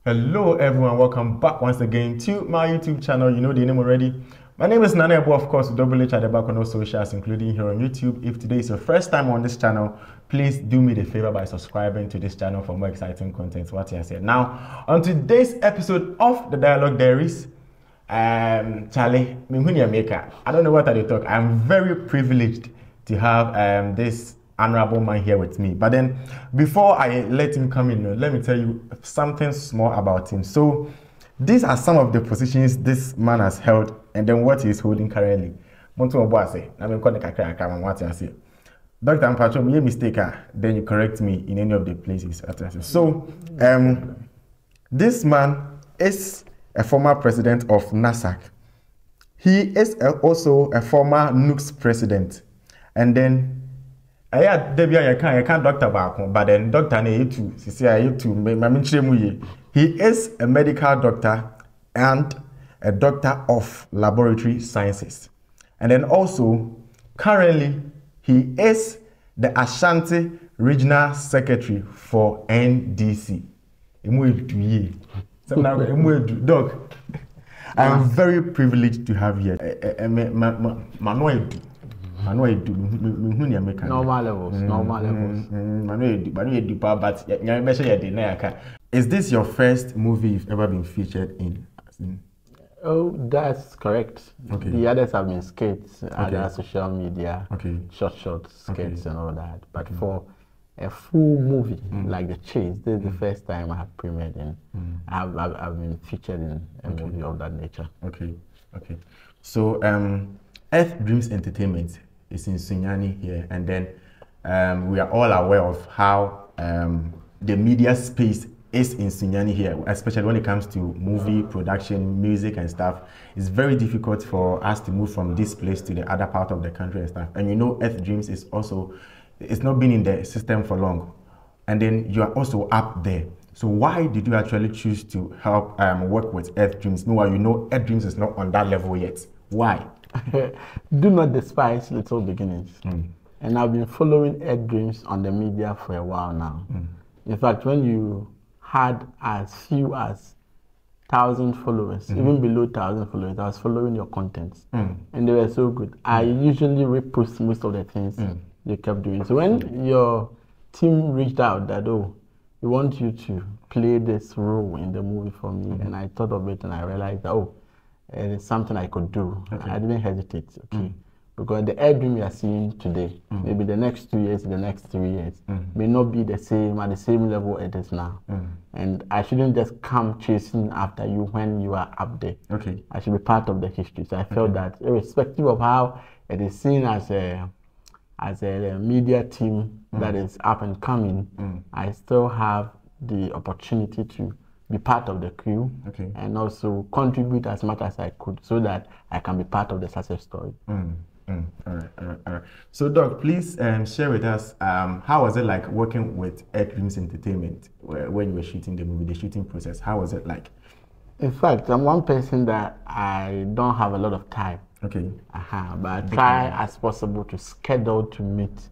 Hello everyone, welcome back once again to my YouTube channel. You know the name already. My name is Nana Ebo, of course, with double H at the back on all socials, including here on YouTube. If today is your first time on this channel, please do me the favor by subscribing to this channel for more exciting content. What I said. Now, on today's episode of the Dialogue Diaries, Charlie, I don't know what I talk. I'm very privileged to have this honorable man here with me. But then before I let him come in, let me tell you something small about him. So these are some of the positions this man has held and then what he is holding currently. Dr. Mpacho, make a mistake, then you correct me in any of the places. So this man is a former president of NASAC. He is also a former NUCS president. And then I can't doctor back, but then doctor he is a medical doctor and a doctor of laboratory sciences. And then also currently he is the Ashanti Regional Secretary for NDC. Doc, I am very privileged to have here normal levels. Is this your first movie you've ever been featured in? Oh, that's correct. Okay. The others have been skits, other social media, short skits and all that. But for a full movie like The Chase, this is the first time I have premiered in. I've been featured in a movie of that nature. Okay. So Earth Dreams Entertainment is in Sunyani here, and then we are all aware of how the media space is in Sunyani here, especially when it comes to movie production, music and stuff. It's very difficult for us to move from this place to the other part of the country and stuff. And you know Earth Dreams is also, it's not been in the system for long. And then you are also up there. So why did you actually choose to help work with Earth Dreams? Meanwhile, you know Earth Dreams is not on that level yet. Why? Do not despise little beginnings. And I've been following Earth Dreams on the media for a while now. In fact, when you had as few as 1,000 followers, even below 1,000 followers, I was following your contents. And they were so good. I usually repost most of the things you kept doing. So when your team reached out that, oh, we want you to play this role in the movie for me, and I thought of it and I realized that, oh, it's something I could do. I didn't hesitate, because the Earth Dream we are seeing today, maybe the next 2 years, the next 3 years, may not be the same at the same level it is now. And I shouldn't just come chasing after you when you are up there. I should be part of the history. So I felt that irrespective of how it is seen as a media team that is up and coming, I still have the opportunity to be part of the crew and also contribute as much as I could so that I can be part of the success story. All right. So, Doc, please share with us how was it like working with Earth Dreams Entertainment when you were shooting the movie, the shooting process? How was it like? In fact, I'm one person that I don't have a lot of time. But I try as possible to schedule to meet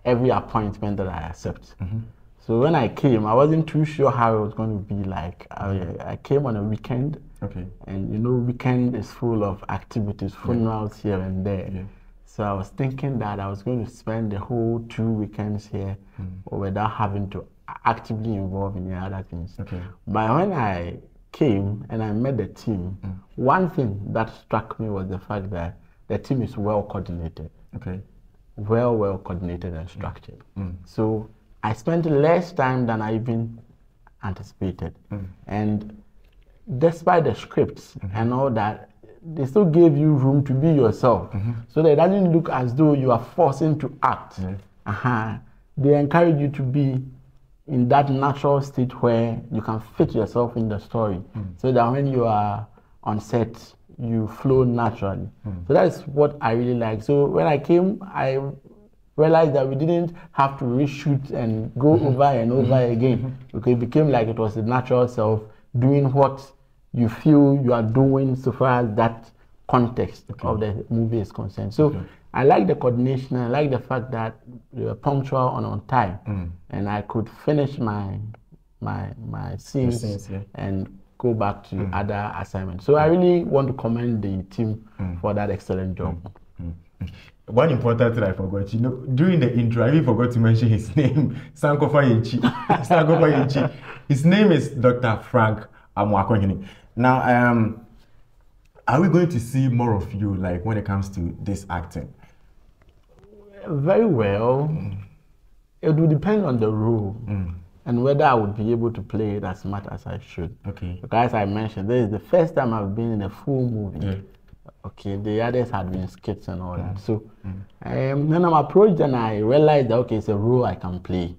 every appointment that I accept. So when I came, I wasn't too sure how it was going to be like. I came on a weekend, and you know, weekend is full of activities, funerals here and there. So I was thinking that I was going to spend the whole 2 weekends here without having to actively involve in the other things. But when I came and I met the team, one thing that struck me was the fact that the team is well coordinated. Well coordinated and structured. So I spent less time than I even anticipated. And despite the scripts and all that, they still gave you room to be yourself. So that it doesn't look as though you are forcing to act. They encourage you to be in that natural state where you can fit yourself in the story. So that when you are on set, you flow naturally. So that is what I really like. So when I came, I realized that we didn't have to reshoot and go over and over again, because it became like it was the natural self doing what you feel you are doing so far as that context of the movie is concerned. So I like the coordination. I like the fact that they were punctual and on time, and I could finish my my scenes yeah. and go back to other assignments. So I really want to commend the team for that excellent job. One important thing I forgot, you know, during the intro, I even forgot to mention his name, Sankofa Yechi. Sankofa Yechi. His name is Dr. Frank Amoakohene. Now, are we going to see more of you, like, when it comes to this acting? Very well. It will depend on the role and whether I would be able to play it as much as I should. Okay. Because as I mentioned, this is the first time I've been in a full movie. Yeah. Okay, the others had been skits and all that. So when I'm approached and I realized that, okay, it's a role I can play,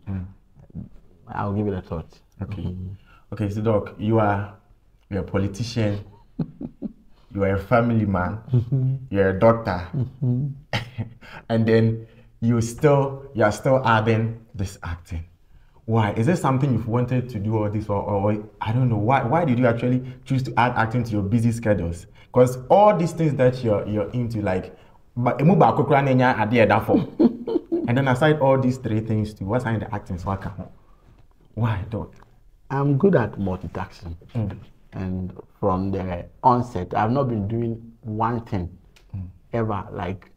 I'll give it a thought. Okay. Okay, so Doc, you're a politician, you are a family man, you're a doctor, and then you are still adding this acting. Why? Is there something you've wanted to do all this, or I don't know, why did you actually choose to add acting to your busy schedules? Because all these things that you're into, like, and then aside all these three things too, what's the acting? Why, Doc? I'm good at multitasking. And from the onset, I've not been doing one thing ever. Like,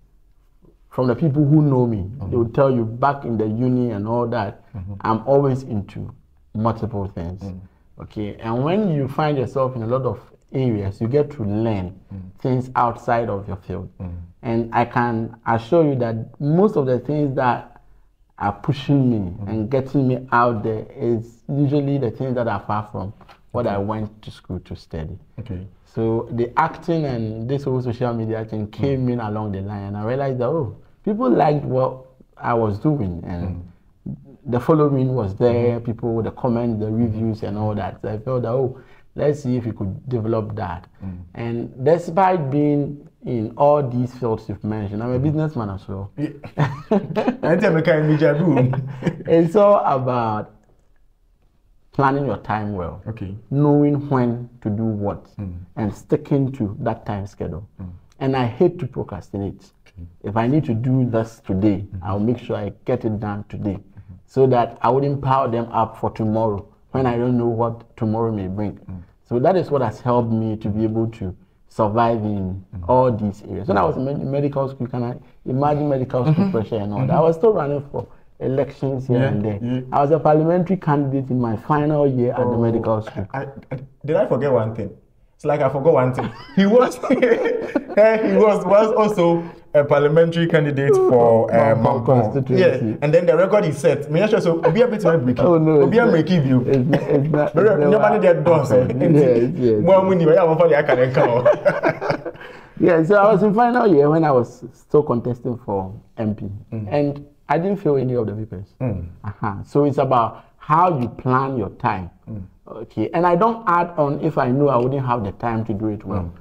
from the people who know me, they will tell you back in the uni and all that, I'm always into multiple things. Okay, and when you find yourself in a lot of areas, you get to learn things outside of your field. And I can assure you that most of the things that are pushing me and getting me out there is usually the things that are far from what I went to school to study. Okay. So the acting and this whole social media thing came in along the line, and I realized that, oh, people liked what I was doing, and the following was there, people, the comments, the reviews and all that. So I felt that, oh, let's see if we could develop that. And despite being in all these fields you've mentioned, I'm a businessman as well. It's all about planning your time well, knowing when to do what, and sticking to that time schedule. And I hate to procrastinate. If I need to do this today, I'll make sure I get it done today, so that I wouldn't pile them up for tomorrow when I don't know what tomorrow may bring. So that is what has helped me to be able to survive in all these areas. When I was in medical school, can I imagine medical school pressure and all that? I was still running for elections here and there. I was a parliamentary candidate in my final year at the medical school. Did I forget one thing? It's like I forgot one thing. He was also a parliamentary candidate for constituency. Yeah, and then the record is set. Me sure so be a bit more breaking. Oh no, be a breaking you. It's not. Nobody get done. So yeah, so I was in final year when I was still contesting for MP, and I didn't fill any of the papers. So it's about how you plan your time. Okay, and I don't add on if I know I wouldn't have the time to do it well.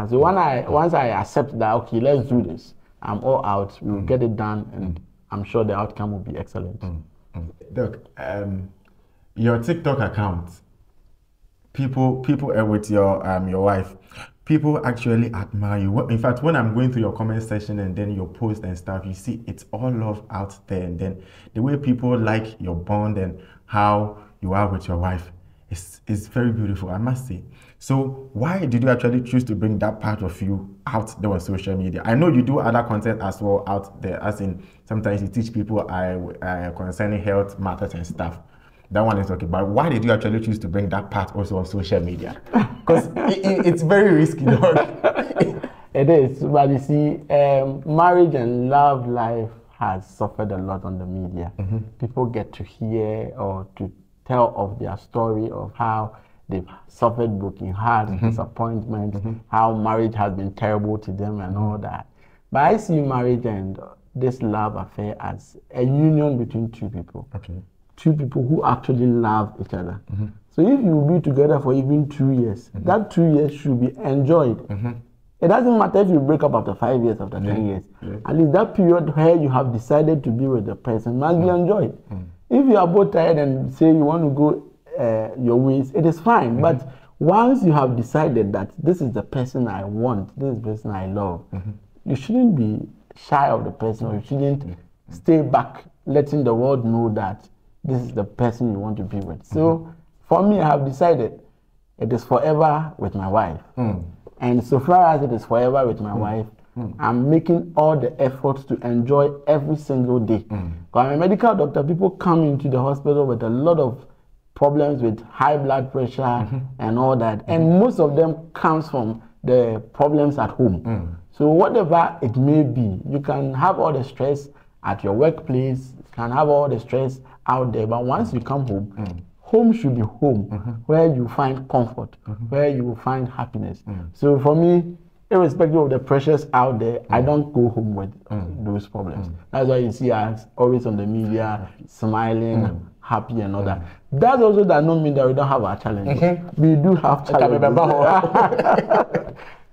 So once I accept that, okay, let's do this, I'm all out, we will get it done, and I'm sure the outcome will be excellent. Doc, your TikTok account, people with your wife, people actually admire you. In fact, when I'm going through your comment section and then your post and stuff, you see it's all love out there, and then the way people like your bond and how you are with your wife, it's very beautiful, I must say. So why did you actually choose to bring that part of you out there on social media? I know you do other content as well out there, as in sometimes you teach people concerning health matters and stuff. That one is okay, but why did you actually choose to bring that part also on social media? Because it's very risky, dog. It is, but you see, marriage and love life has suffered a lot on the media. People get to hear or to tell of their story of how they've suffered broken hearts, disappointment, how marriage has been terrible to them and all that. But I see marriage and this love affair as a union between two people. Two people who actually love each other. So if you be together for even 2 years, that 2 years should be enjoyed. It doesn't matter if you break up after 5 years, after 10 years. At least that period where you have decided to be with the person must be enjoyed. If you are both tired and say you want to go your ways, it is fine. But once you have decided that this is the person I want, this is the person I love, you shouldn't be shy of the person, or you shouldn't stay back letting the world know that this is the person you want to be with. So for me, I have decided it is forever with my wife. And so far as it is forever with my wife, I'm making all the efforts to enjoy every single day. Because I'm a medical doctor, people come into the hospital with a lot of problems with high blood pressure and all that. And most of them comes from the problems at home. So whatever it may be, you can have all the stress at your workplace, you can have all the stress out there, but once you come home, home should be home, where you find comfort, where you will find happiness. So for me, irrespective of the pressures out there, I don't go home with those problems. That's why you see us always on the media, smiling, happy and all that. That also does not mean that we don't have our challenges. We do have challenges.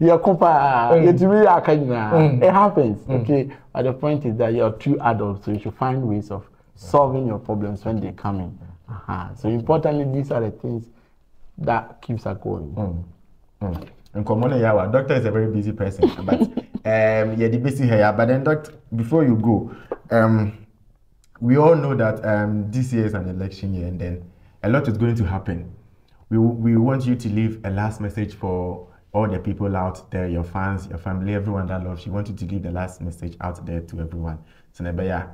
It happens. Okay, but the point is that you're two adults, so you should find ways of solving your problems when they come in. So importantly, these are the things that keeps us going. And Komone Yawa, doctor is a very busy person, but yeah, the busy here. But then, doctor, before you go, we all know that this year is an election year, and then a lot is going to happen. We want you to leave a last message for all the people out there, your fans, your family, everyone that loves you. Want you to leave the last message out there to everyone. So Nebeya,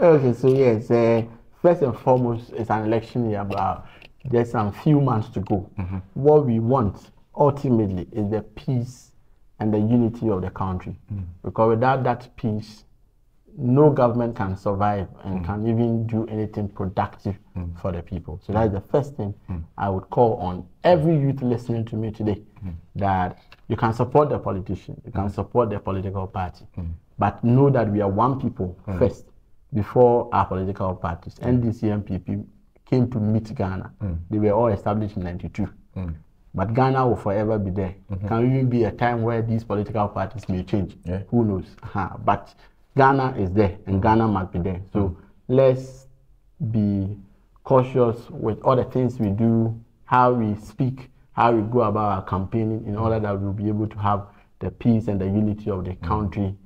okay, so yes, first and foremost, it's an election year, but there's some few months to go. What we want ultimately is the peace and the unity of the country. Because without that peace, no government can survive and can even do anything productive for the people. So that's the first thing I would call on every youth listening to me today, that you can support the politician, you can support the political party, but know that we are one people first before our political parties. NDC and PP came to meet Ghana. They were all established in 92. But Ghana will forever be there. Can even be a time where these political parties may change. Who knows? But Ghana is there, and Ghana must be there. So let's be cautious with all the things we do, how we speak, how we go about our campaigning, in order that we'll be able to have the peace and the unity of the country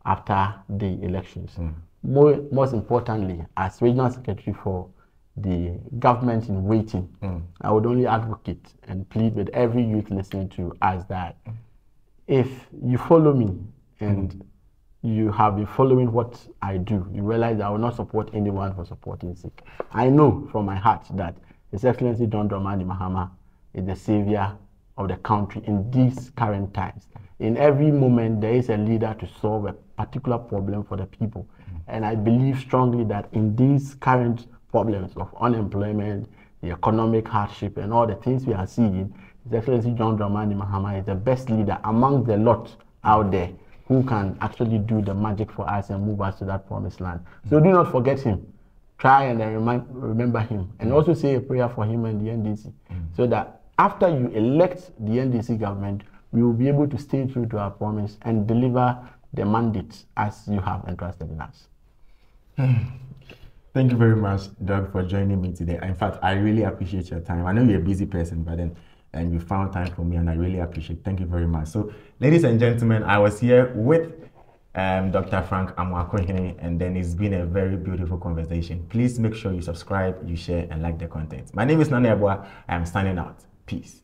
after the elections. Most importantly, as Regional Secretary for the government in waiting, I would only advocate and plead with every youth listening to us that if you follow me and you have been following what I do, you realize that I will not support anyone for supporting sake. I know from my heart that His Excellency John Mahama is the savior of the country in these current times. In every moment, there is a leader to solve a particular problem for the people. And I believe strongly that in these current problems of unemployment, the economic hardship, and all the things we are seeing, His Excellency John Mahama is the best leader among the lot out there who can actually do the magic for us and move us to that promised land. So do not forget him. Try and remember him. And also say a prayer for him and the NDC. So that after you elect the NDC government, we will be able to stay true to our promise and deliver the mandate as you have entrusted in us. Thank you very much, Doug, for joining me today. In fact, I really appreciate your time. I know you're a busy person, but then you found time for me, and I really appreciate it. Thank you very much. So, ladies and gentlemen, I was here with Dr. Frank Amoakohene, and then it's been a very beautiful conversation. Please make sure you subscribe, you share, and like the content. My name is Nane Abua. I am signing out. Peace.